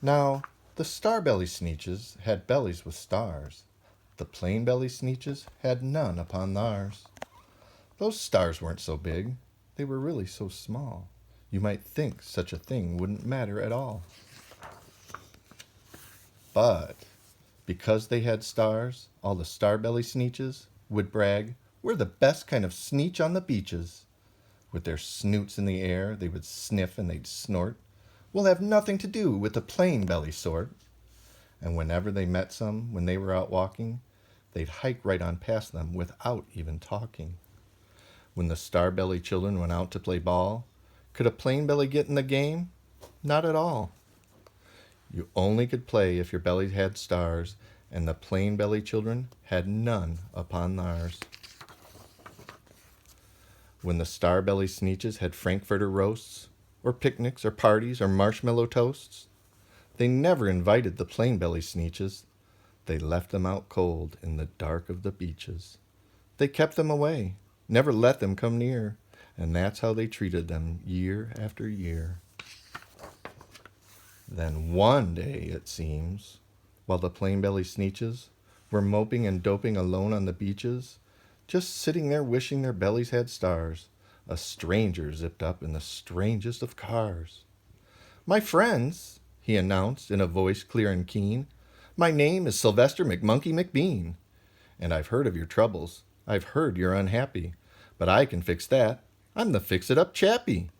Now, the star-belly sneetches had bellies with stars. The plain-belly sneetches had none upon theirs. Those stars weren't so big. They were really so small. You might think such a thing wouldn't matter at all. But because they had stars, all the star-belly sneetches would brag, "We're the best kind of sneetch on the beaches." With their snoots in the air, they would sniff and they'd snort. "We'll have nothing to do with the plain-belly sort." And whenever they met some, when they were out walking, they'd hike right on past them without even talking. When the star-belly children went out to play ball, could a plain-belly get in the game? Not at all. You only could play if your belly had stars, and the plain-belly children had none upon theirs. When the star-belly sneetches had frankfurter roasts, or picnics, or parties, or marshmallow toasts, they never invited the plain-belly sneetches. They left them out cold in the dark of the beaches. They kept them away, never let them come near, and that's how they treated them year after year. Then one day, it seems, while the plain-belly sneetches were moping and doping alone on the beaches, just sitting there wishing their bellies had stars, a stranger zipped up in the strangest of cars. "My friends," he announced in a voice clear and keen, "my name is Sylvester McMonkey McBean, and I've heard of your troubles. I've heard you're unhappy, but I can fix that. I'm the fix-it-up chappie.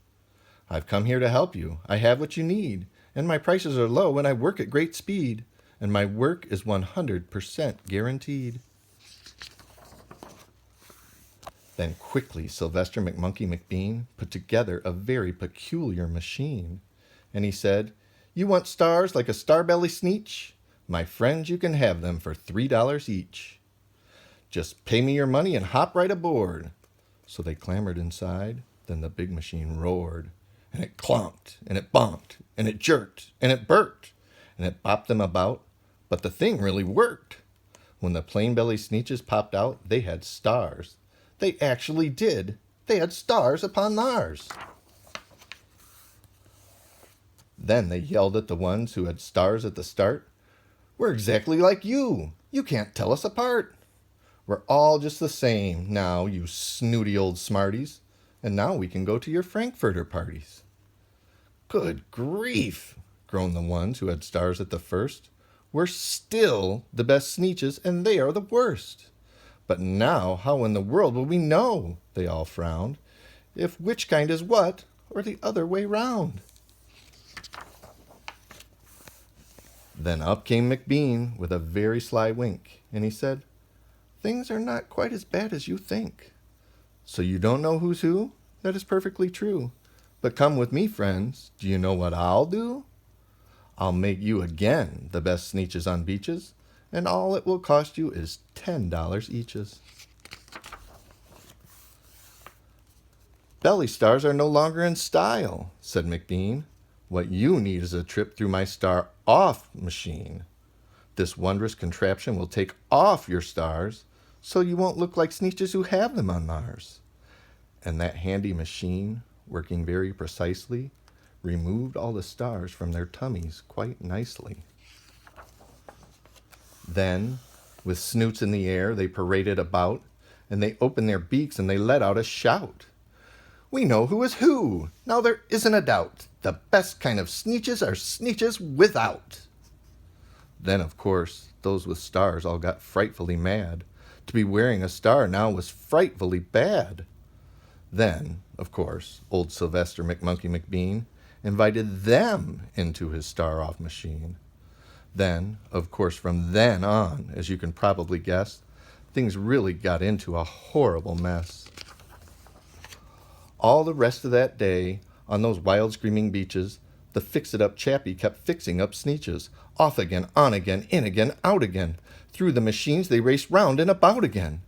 I've come here to help you. I have what you need, and my prices are low, and I work at great speed, and my work is 100% guaranteed." Then quickly Sylvester McMonkey McBean put together a very peculiar machine, and he said, "You want stars like a star-belly sneetch? My friends, you can have them for $3 each. Just pay me your money and hop right aboard." So they clambered inside. Then the big machine roared, and it clonked, and it bonked, and it jerked, and it burked, and it bopped them about, but the thing really worked. When the plain-belly sneetches popped out, they had stars. They actually did. They had stars upon theirs. Then they yelled at the ones who had stars at the start, "We're exactly like you. You can't tell us apart. We're all just the same now, you snooty old smarties, and now we can go to your frankfurter parties." "Good grief," groaned the ones who had stars at the first. "We're still the best sneetches, and they are the worst. But now how in the world will we know," they all frowned, "if which kind is what, or the other way round?" Then up came McBean with a very sly wink, and he said, "Things are not quite as bad as you think. So you don't know who's who? That is perfectly true. But come with me, friends. Do you know what I'll do? I'll make you again the best sneetches on beaches, and all it will cost you is $10 eaches." "Belly stars are no longer in style," said McBean. "What you need is a trip through my star-off machine. This wondrous contraption will take off your stars, so you won't look like sneetches who have them on theirs." And that handy machine, working very precisely, removed all the stars from their tummies quite nicely. Then, with snoots in the air, they paraded about, and they opened their beaks and they let out a shout. "We know who is who! Now there isn't a doubt! The best kind of sneetches are sneetches without!" Then, of course, those with stars all got frightfully mad. To be wearing a star now was frightfully bad. Then, of course, old Sylvester McMonkey McBean invited them into his star-off machine. Then, of course, from then on, as you can probably guess, things really got into a horrible mess. All the rest of that day, on those wild screaming beaches, the fix-it-up chappie kept fixing up sneetches. Off again, on again, in again, out again. Through the machines they raced round and about again.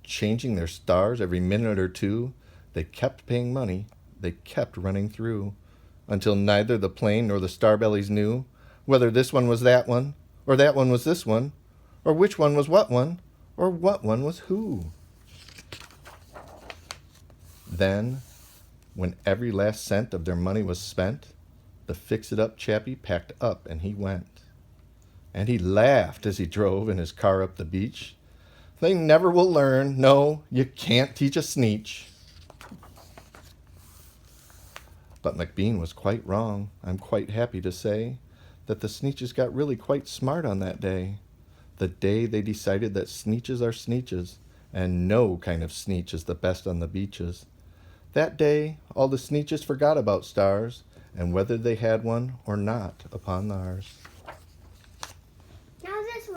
Changing their stars every minute or two, they kept paying money, they kept running through, until neither the plain nor the star-bellies knew whether this one was that one, or that one was this one, or which one was what one, or what one was who. Then, when every last cent of their money was spent, The fix-it-up chappie packed up and he went. And he laughed as he drove in his car up the beach. They never will learn. No, you can't teach a Sneetch. But McBean was quite wrong. I'm quite happy to say that the Sneetches got really quite smart on that day. The day they decided that Sneetches are Sneetches, and no kind of Sneetch is the best on the beaches. That day, all the Sneetches forgot about stars, and whether they had one or not upon theirs.